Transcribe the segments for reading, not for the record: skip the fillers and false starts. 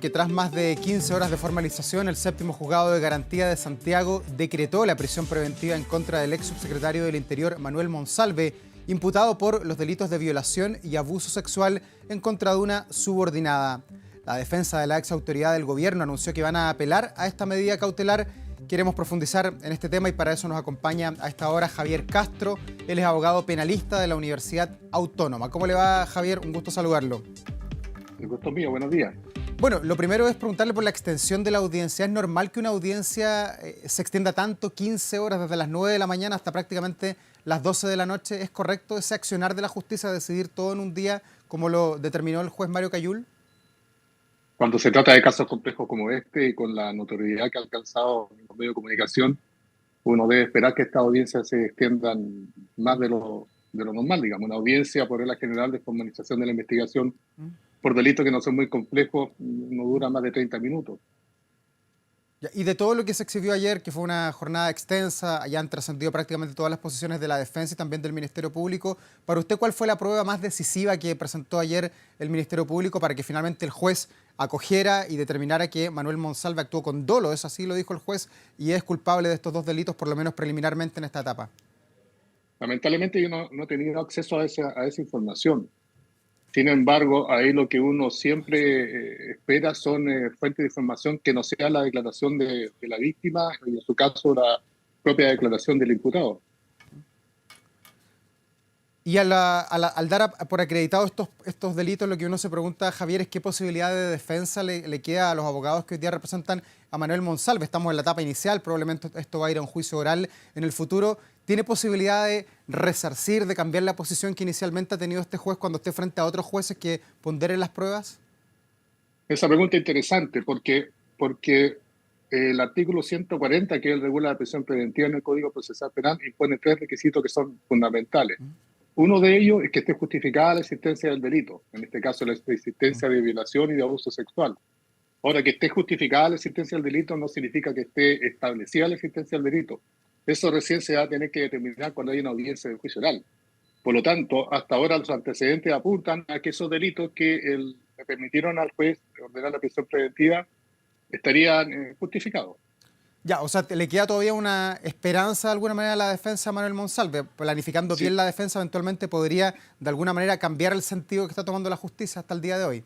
porque tras más de 15 horas de formalización, el séptimo juzgado de garantía de Santiago decretó la prisión preventiva en contra del ex subsecretario del Interior, Manuel Monsalve, imputado por los delitos de violación y abuso sexual en contra de una subordinada. La defensa de la ex autoridad del gobierno anunció que van a apelar a esta medida cautelar. Queremos profundizar en este tema y para eso nos acompaña a esta hora Javier Castro. Él es abogado penalista de la Universidad Autónoma. ¿Cómo le va, Javier? Un gusto saludarlo. El gusto es mío, buenos días. Bueno, lo primero es preguntarle por la extensión de la audiencia. ¿Es normal que una audiencia se extienda tanto, 15 horas, desde las 9 de la mañana hasta prácticamente las 12 de la noche? ¿Es correcto ese accionar de la justicia de decidir todo en un día, como lo determinó el juez Mario Cayul? Cuando se trata de casos complejos como este y con la notoriedad que ha alcanzado en los medios de comunicación, uno debe esperar que estas audiencias se extiendan más de lo normal, digamos. Una audiencia por regla general de formalización de la investigación por delitos que no son muy complejos no dura más de 30 minutos. Y de todo lo que se exhibió ayer, que fue una jornada extensa, allá han trascendido prácticamente todas las posiciones de la defensa y también del Ministerio Público, para usted, ¿cuál fue la prueba más decisiva que presentó ayer el Ministerio Público para que finalmente el juez acogiera y determinara que Manuel Monsalve actuó con dolo? Es así, lo dijo el juez, y es culpable de estos dos delitos, por lo menos preliminarmente en esta etapa. Lamentablemente yo no he tenido acceso a esa información. Sin embargo, ahí lo que uno siempre espera son fuentes de información que no sea la declaración de la víctima y en su caso la propia declaración del imputado. Y al dar por acreditados estos delitos, lo que uno se pregunta, Javier, es qué posibilidad de defensa le queda a los abogados que hoy día representan a Manuel Monsalve. Estamos en la etapa inicial, probablemente esto va a ir a un juicio oral en el futuro. ¿Tiene posibilidad de resarcir, de cambiar la posición que inicialmente ha tenido este juez cuando esté frente a otros jueces que ponderen las pruebas? Esa pregunta es interesante porque el artículo 140, que regula la prisión preventiva en el Código Procesal Penal, impone tres requisitos que son fundamentales. Uno de ellos es que esté justificada la existencia del delito, en este caso la existencia de violación y de abuso sexual. Ahora, que esté justificada la existencia del delito no significa que esté establecida la existencia del delito. Eso recién se va a tener que determinar cuando hay una audiencia de juicio oral. Por lo tanto, hasta ahora los antecedentes apuntan a que esos delitos que le permitieron al juez ordenar la prisión preventiva estarían justificados. Ya, o sea, ¿le queda todavía una esperanza de alguna manera a la defensa de Manuel Monsalve? Planificando Sí, bien la defensa, eventualmente podría de alguna manera cambiar el sentido que está tomando la justicia hasta el día de hoy.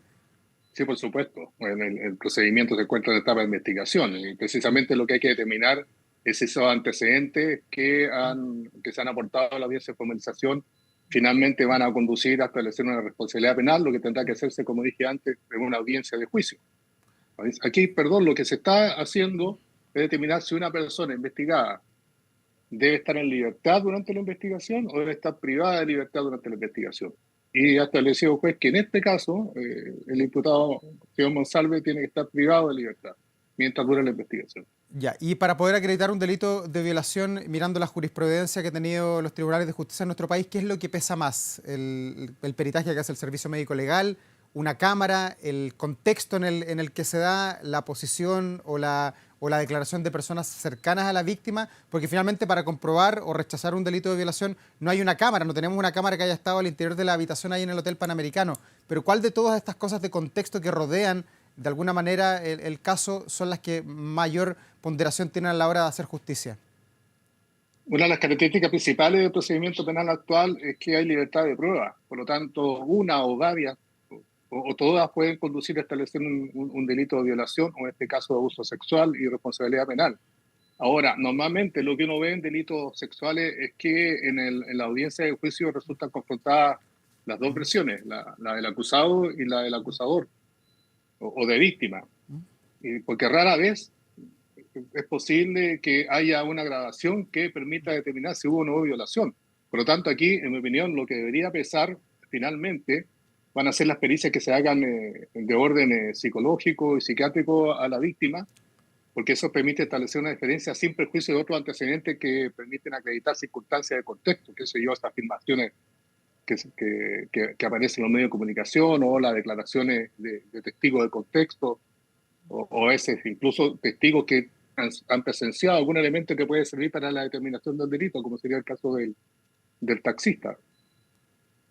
sí, por supuesto. Bueno, el procedimiento se encuentra en etapa de investigación y precisamente lo que hay que determinar es esos antecedentes que se han aportado a la audiencia de formalización finalmente van a conducir a establecer una responsabilidad penal, lo que tendrá que hacerse, como dije antes, en una audiencia de juicio. Aquí, perdón, lo que se está haciendo es determinar si una persona investigada debe estar en libertad durante la investigación o debe estar privada de libertad durante la investigación. Y ha establecido el juez que en este caso el imputado, señor Monsalve, tiene que estar privado de libertad mientras dura la investigación. Ya, y para poder acreditar un delito de violación, mirando la jurisprudencia que han tenido los tribunales de justicia en nuestro país, ¿qué es lo que pesa más? ¿El peritaje que hace el Servicio Médico Legal, una cámara, el contexto en el que se da la posición o la declaración de personas cercanas a la víctima? Porque finalmente para comprobar o rechazar un delito de violación no hay una cámara, no tenemos una cámara que haya estado al interior de la habitación ahí en el Hotel Panamericano. Pero ¿cuál de todas estas cosas de contexto que rodean de alguna manera el caso son las que mayor ponderación tienen a la hora de hacer justicia? Una de las características principales del procedimiento penal actual es que hay libertad de prueba. Por lo tanto, una o varias o todas pueden conducir a establecer un delito de violación o en este caso de abuso sexual y responsabilidad penal. Ahora, normalmente lo que uno ve en delitos sexuales es que en la audiencia de juicio resultan confrontadas las dos versiones, la del acusado y la del acusador o de víctima. Porque rara vez es posible que haya una grabación que permita determinar si hubo o no hubo violación. Por lo tanto, aquí, en mi opinión, lo que debería pesar finalmente van a ser las pericias que se hagan de orden psicológico y psiquiátrico a la víctima, porque eso permite establecer una diferencia sin perjuicio de otros antecedentes que permiten acreditar circunstancias de contexto, qué sé yo, estas afirmaciones que aparecen en los medios de comunicación o las declaraciones de testigos de contexto o ese incluso testigos que han presenciado algún elemento que puede servir para la determinación del delito, como sería el caso del taxista.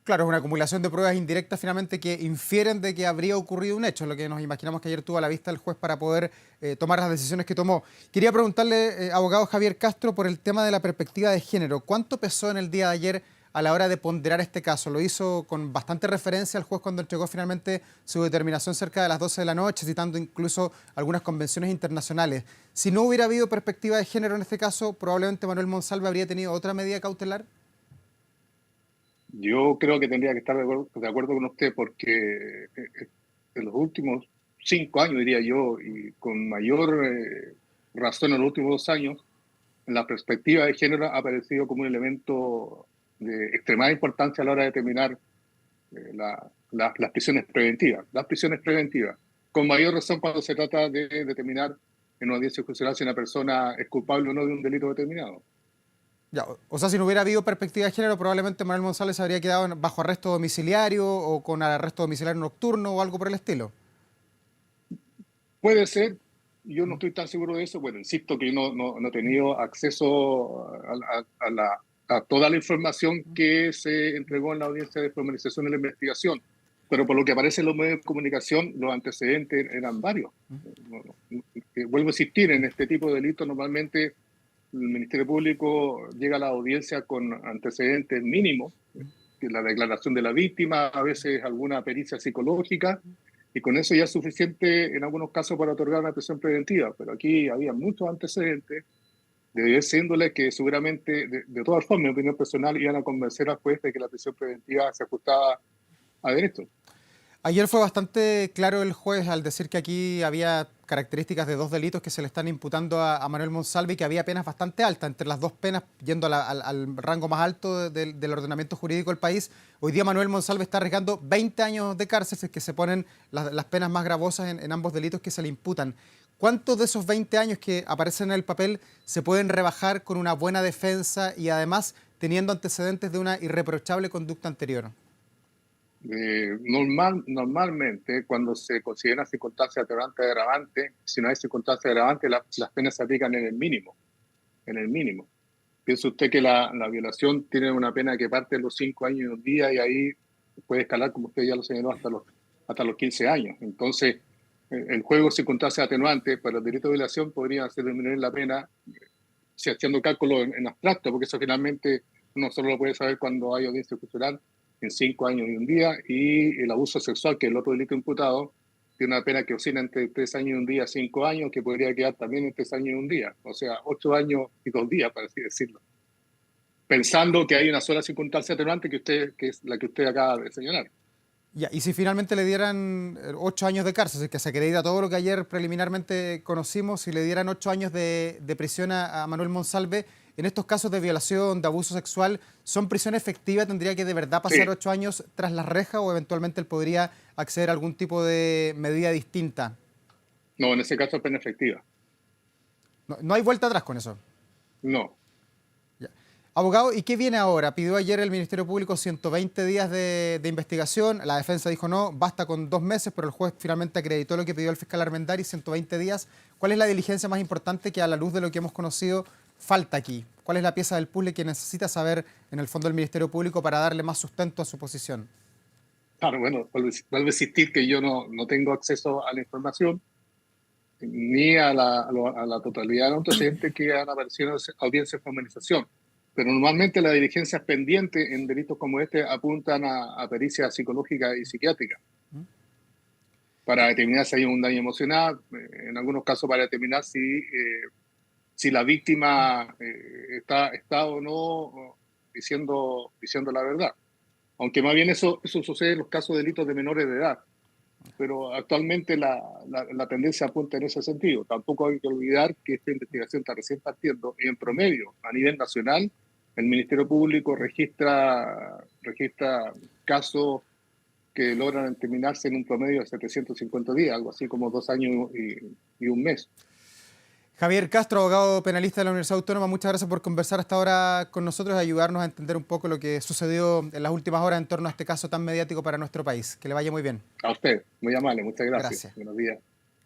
Claro, es una acumulación de pruebas indirectas finalmente que infieren de que habría ocurrido un hecho, lo que nos imaginamos que ayer tuvo a la vista el juez para poder tomar las decisiones que tomó. Quería preguntarle, abogado Javier Castro, por el tema de la perspectiva de género. ¿Cuánto pesó en el día de ayer a la hora de ponderar este caso? Lo hizo con bastante referencia al juez cuando entregó finalmente su determinación cerca de las 12 de la noche, citando incluso algunas convenciones internacionales. Si no hubiera habido perspectiva de género en este caso, probablemente Manuel Monsalve habría tenido otra medida cautelar. Yo creo que tendría que estar de acuerdo con usted porque en los últimos 5 años, diría yo, y con mayor razón en los últimos 2 años, la perspectiva de género ha aparecido como un elemento de extremada importancia a la hora de determinar las prisiones preventivas. Las prisiones preventivas, con mayor razón cuando se trata de determinar en una audiencia judicial si una persona es culpable o no de un delito determinado. Ya, o sea, si no hubiera habido perspectiva de género, probablemente Manuel González habría quedado bajo arresto domiciliario o con arresto domiciliario nocturno o algo por el estilo. Puede ser, yo no estoy tan seguro de eso. Bueno, insisto que yo no he tenido acceso a toda la información que se entregó en la audiencia de formalización de la investigación, pero por lo que aparece en los medios de comunicación, los antecedentes eran varios. Vuelvo a insistir, en este tipo de delitos normalmente el Ministerio Público llega a la audiencia con antecedentes mínimos, que la declaración de la víctima, a veces alguna pericia psicológica, y con eso ya es suficiente en algunos casos para otorgar una prisión preventiva. Pero aquí había muchos antecedentes de diversa índole que seguramente, de todas formas, en mi opinión personal, iban a convencer al juez de que la prisión preventiva se ajustaba a derecho. Ayer fue bastante claro el juez al decir que aquí había características de dos delitos que se le están imputando a Manuel Monsalve y que había penas bastante altas. Entre las dos penas, yendo al rango más alto del ordenamiento jurídico del país, hoy día Manuel Monsalve está arriesgando 20 años de cárcel, es que se ponen las penas más gravosas en ambos delitos que se le imputan. ¿Cuántos de esos 20 años que aparecen en el papel se pueden rebajar con una buena defensa y además teniendo antecedentes de una irreprochable conducta anterior? Normalmente, cuando se considera circunstancia atenuante agravante, si no hay circunstancia agravante, las penas se aplican en el mínimo. En el mínimo. Piensa usted que la violación tiene una pena que parte de los 5 años y un día y ahí puede escalar, como usted ya lo señaló, hasta los 15 años. Entonces, el juego de circunstancias atenuantes para el delito de violación podría hacer disminuir la pena, si haciendo cálculo en abstracto, porque eso finalmente uno solo lo puede saber cuando hay audiencia judicial, en 5 años y un día, y el abuso sexual, que es el otro delito imputado, tiene una pena que oscila entre 3 años y un día, 5 años, que podría quedar también en 3 años y un día, o sea, 8 años y 2 días, para así decirlo. Pensando que hay una sola circunstancia atenuante que es la que usted acaba de señalar. Ya, y si finalmente le dieran 8 años de cárcel, si es que se acredita todo lo que ayer preliminarmente conocimos, si le dieran 8 años de prisión a Manuel Monsalve, en estos casos de violación, de abuso sexual, ¿son prisión efectiva? ¿Tendría que de verdad pasar Sí, 8 años tras la reja o eventualmente él podría acceder a algún tipo de medida distinta? no, en ese caso es pena efectiva. No, no hay vuelta atrás con eso. No. Ya. Abogado, ¿y qué viene ahora? Pidió ayer el Ministerio Público 120 días de investigación, la defensa dijo no, basta con 2 meses, pero el juez finalmente acreditó lo que pidió el fiscal Armendari, 120 días. ¿Cuál es la diligencia más importante que a la luz de lo que hemos conocido falta aquí? ¿Cuál es la pieza del puzzle que necesita saber en el fondo el Ministerio Público para darle más sustento a su posición? Claro, bueno, vuelvo a insistir que yo no tengo acceso a la información ni a la totalidad de los antecedentes que han aparecido en audiencias de formalización. Pero normalmente las diligencias pendientes en delitos como este apuntan a pericias psicológicas y psiquiátricas para determinar si hay un daño emocional, en algunos casos para determinar si la víctima está o no diciendo la verdad. Aunque más bien eso sucede en los casos de delitos de menores de edad. Pero actualmente la tendencia apunta en ese sentido. Tampoco hay que olvidar que esta investigación está recién partiendo y en promedio, a nivel nacional, el Ministerio Público registra casos que logran terminarse en un promedio de 750 días, algo así como 2 años y un mes. Javier Castro, abogado penalista de la Universidad Autónoma, muchas gracias por conversar hasta ahora con nosotros y ayudarnos a entender un poco lo que sucedió en las últimas horas en torno a este caso tan mediático para nuestro país. Que le vaya muy bien. A usted, muy amable, muchas gracias. Gracias. Buenos días.